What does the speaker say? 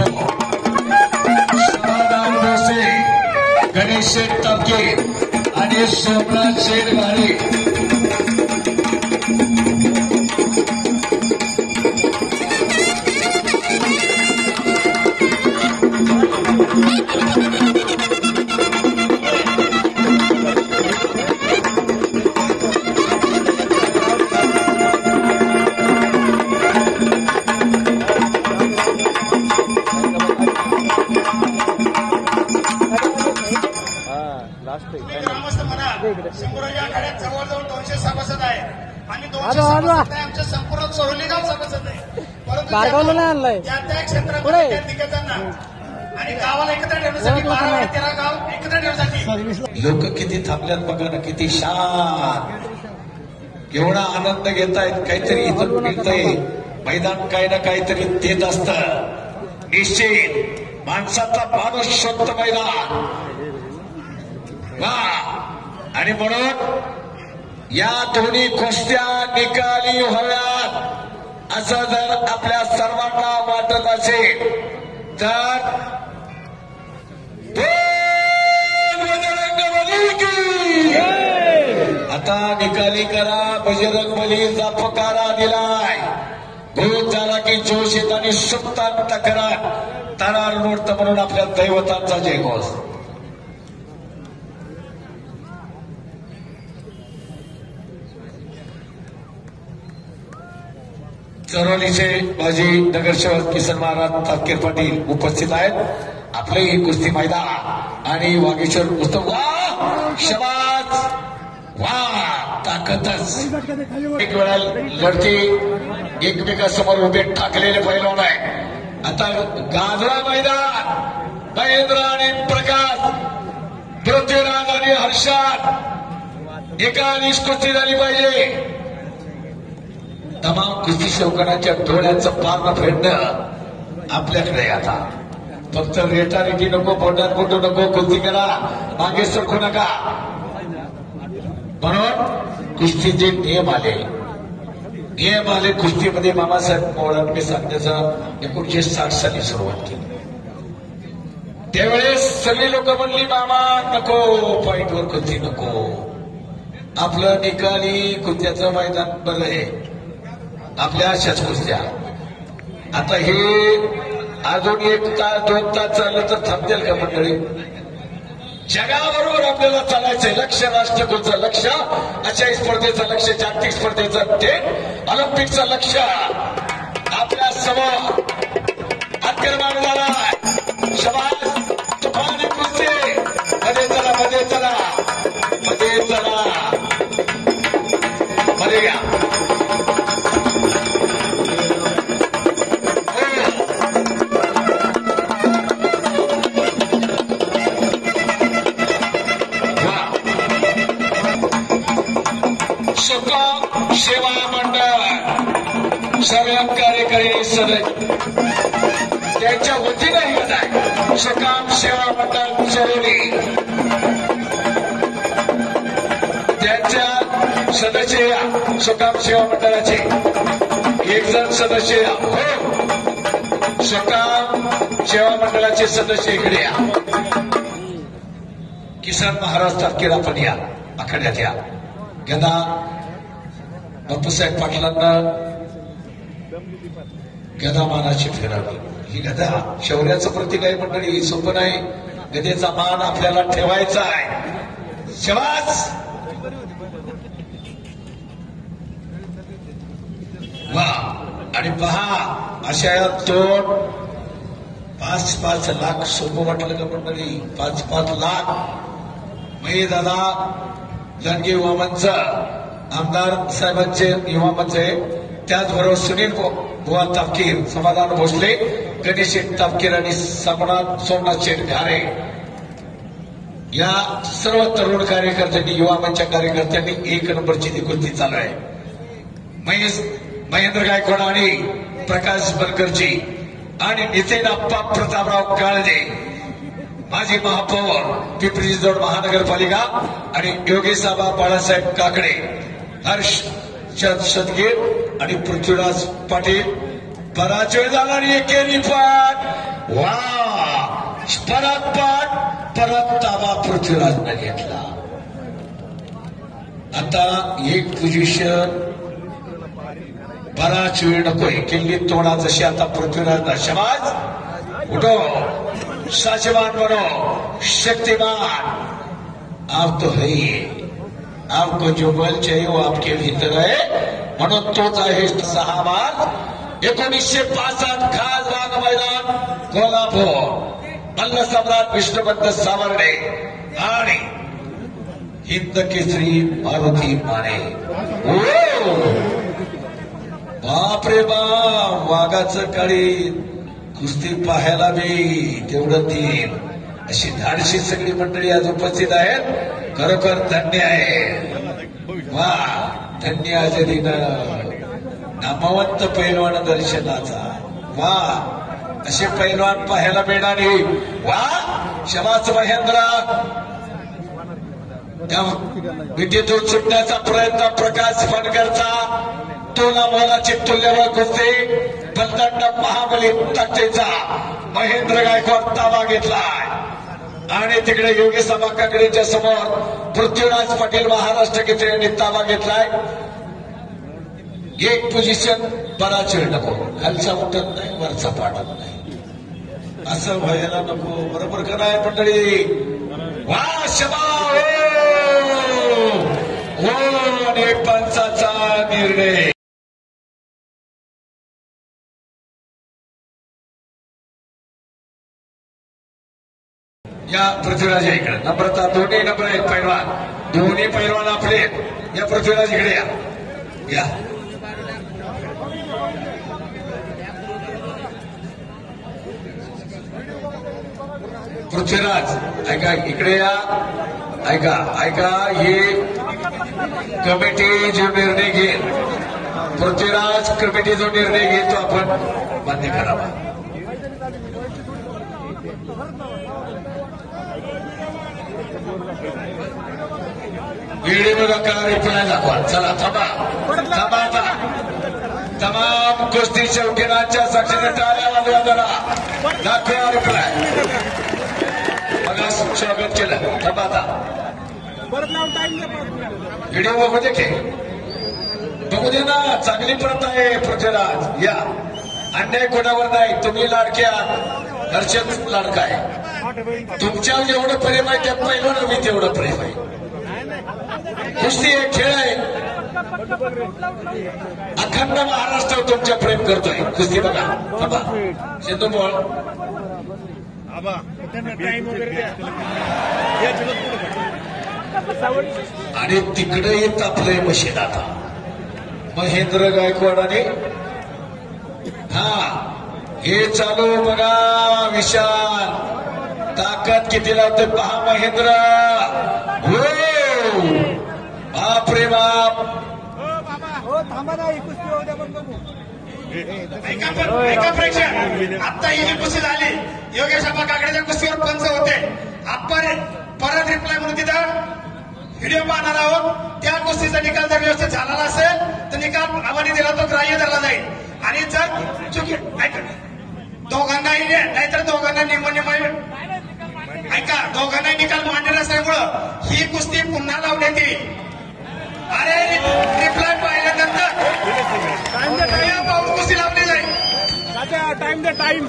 बापू समाधान भोसे गणेश शेठ तापके आणि सोमनाथ शेठ घारे शंभूराजा आखाड्यात जवळजवळ 200 सभासद आहे आणि 200 सभासद आमच्या संपूर्ण चोरली गाव सभासद आहे. परंतु त्या क्षेत्रामध्ये दिग्गजांना आणि गावाला एकत्र ठेवण्यासाठी 12 ते 13 गाव एकत्र ठेवण्यासाठी लोक किती थांबल्यात बघा ना, किती शांत, एवढा आनंद घेतायत. काहीतरी इथं मिळतंय, मैदान काही ना काहीतरी देत असत. निश्चित माणसाचा माणूस शोधत मैदान वा. आणि म्हणून या दोन्ही कुस्त्या निकाली व्हाव्यात असं जर आपल्या सर्वांना वाटत असेल तर आता निकाली करा. बजरंगबलीचा पुकारा दिलाय. भूत झाला की जोश येत आणि सुप्तान तक्रार तरार नोडत म्हणून आपल्या दैवतांचा जयघोष. चरोलीचे माजी नगरसेवक किसन महाराज तापकीर पाटील उपस्थित आहेत. आपले ही कुस्ती मैदान आणि वागेश्वर उत्तम वा शबाज वा ताकदच. एक वेळा लढती एकमेकासमोर उभे ठाकलेले पैलवान आहे. आता गाजरा मैदान महेंद्र आणि प्रकाश, पृथ्वीराज आणि हर्षात एकानीच कुस्ती झाली पाहिजे. तमाम कुस्ती शौकनाच्या डोळ्याचं पारणं फेडणं आपल्याकडे आता. फक्त रेटारेटी नको, बोटात बोटू नको, कुस्ती करा, मागे सरकू नका. म्हणून कुस्तीचे नियम आले कुस्तीमध्ये. मामासाहेब मोरांनी सांगण्याचा 1960 साली सुरुवात केली. त्यावेळेस सगळी लोक म्हणली मामा नको, पॉईंटवर कुस्ती नको, आपलं निकाली कुस्त्याचं मैदान बरं आहे, आपल्या अशाच कुस्त्या. आता हे अजून 1 तास 2 तास चाललं तर थांबतील का मंडळी? जगाबरोबर आपल्याला चालायचंय. लक्ष राष्ट्रकुलचं लक्ष, अशा स्पर्धेचं लक्ष, जागतिक स्पर्धेचं ते ऑलिम्पिकचं लक्ष आपल्या समोर अतिक्रमण झाला. शबाज तुफानी कुस्ती. मध्ये चला, मध्ये चला, मध्ये चला, मध्ये घ्या. सेवा मंडळ सर्व कार्यकारी सदस्य त्यांच्या वतीनं येत आहे. सकाम सेवा मंडळ चरोली त्यांच्या सदस्य या. सकाम सेवा मंडळाचे 1 जण सदस्य या. हो, सकाम सेवा मंडळाचे सदस्य इकडे या. किसन महाराज तापकीर आपण या, आखाड्यात या. गदा बापूसाहेब पाटलांना गदा मानाची फिरावी. ही गदा शौर्याचं प्रतीक आहे मंडळी, सोपं नाही. गदेचा मान आपल्याला ठेवायचा आहे. शबास वा. आणि पहा अशा 2-5 लाख सोपं वाटलं का मंडळी? 5 लाख. मही दादा जानगी युवामंच आमदार साहेबांचे युवा मंच आहे. त्याचबरोबर सुनील बुवा तापकीर, समाधान भोसले, गणेश तापकीर आणि सोमनाथ शेठ घारे या सर्व तरुण कार्यकर्त्यांनी, युवा मंच कार्यकर्त्यांनी 1 नंबरची ती कुस्ती चालू आहे. महेंद्र गायकवाड आणि प्रकाश बनकरजी आणि नितीन आप्पा प्रतापराव काळजे, माजी महापौर पिंपरी चिंचवड महानगरपालिका आणि योगेश आबा बाळासाहेब काकडे, हर्ष सदगीर आणि पृथ्वीराज पाटील. बराच वेळ झाला एकेरी पाठ वा परत ताबा पृथ्वीराजने घेतला. आता एक पोझिशन बराच वेळ नकोय किल्ली तोडा जशी आता पृथ्वीराज शबाज उठो साजवान बनो शक्तिमान आप तो है आपको जो बल चाहिए वो आपके भीतर है म्हणून तोच आहे 6 मार्च 1965 खासबाग मैदान कोल्हापूर. मल्ल सम्राट विष्णुपंत सावर्डे आणि हिंद केसरी मारुती माने. बापरे बाप वाघाचं काळी कुस्ती पाहायला बी तेवढं ती अशी धाडशी सगळी मंडळी आज उपस्थित आहेत. खरोखर धन्य आहे. वा धन्य आज दिन नामवंत पैलवान दर्शनाचा. वा असे पैलवान पाहायला मिळणारे. वा शबाज महेंद्र विद्युतून सुटण्याचा प्रयत्न प्रकाश फणकरचा तोला मोलाची तुल्यबळ कुस्ती बलदंड महाबली ताकदीचा महेंद्र गायकवाड ताबा घेतलाय. आणि तिकडे योगी सभा काकडेच्या समोर पृथ्वीराज पाटील महाराष्ट्र केसरी ताबा घेतलाय. एक पोझिशन बराच वेळ नको. खालचा उठत नाही वरचा पाडत नाही असं व्हायला नको. बरोबर का नाही मंडळी. वा शबा आणि पंचाचा निर्णय. या पृथ्वीराजा इकडे नम्रता दोन्ही नंबर आहेत पैलवान. दोन्ही पैलवान आपले या पृथ्वीराज इकडे या. पृथ्वीराज ऐका इकडे या. ऐका ऐका ही कमिटी जो निर्णय घेईल पृथ्वीराज कमिटी जो निर्णय घेतो आपण मान्य करावा. व्हिडिओ करा रिप्लाय दाखवा. चला थांबा थांबा. आता तमाम कुस्ती शौकीनांच्या साक्षीने टाळ्या वाजवा जरा. दाखवा रिप्लाय. बघा स्वागत केलं. थांबा आता व्हिडिओ बघू दे की बघू दे ना. चांगली प्रत आहे पृथ्वीराज. या अन्याय कोणावर नाही. तुम्ही लाडक्या हर्षद लाडका आहे. तुमच्यावर जेवढं प्रेम आहे त्या पहिलं मी तेवढं प्रेम आहे. कुस्ती एक खेळ आहे. अखंड महाराष्ट्र तुमच्या प्रेम करतोय. कुस्ती बघा. बाबा सिंधू बोल. आणि तिकडे येत आपलं मशीन आता महेंद्र गायकवाड आणि हा हे चालू बघा. विशाल ताकद किती लावते पहा महेंद्र. बापरे बाप. ऐका प्रेक्षक आता ही जी कुस्ती झाली योगेश आबा काकडेच्या कुस्तीवर पंच होते. आपण परत रिप्लाय म्हणून तिथं व्हिडिओ पाहणार आहोत. त्या कुस्तीचा निकाल जर व्यवस्थित झाला असेल तर निकाल आम्हाला दिला तो ग्राह्य धरला जाईल. आणि जर चुकी दोघांनाही नाहीतर दोघांना निम्म ऐका दोघांनाही निकाल मान्य नसल्यामुळं ही कुस्ती पुन्हा लावण्यात येईल. अरे रिप्लाय पाहिल्यानंतर कुस्ती लावली जाईल. टाइम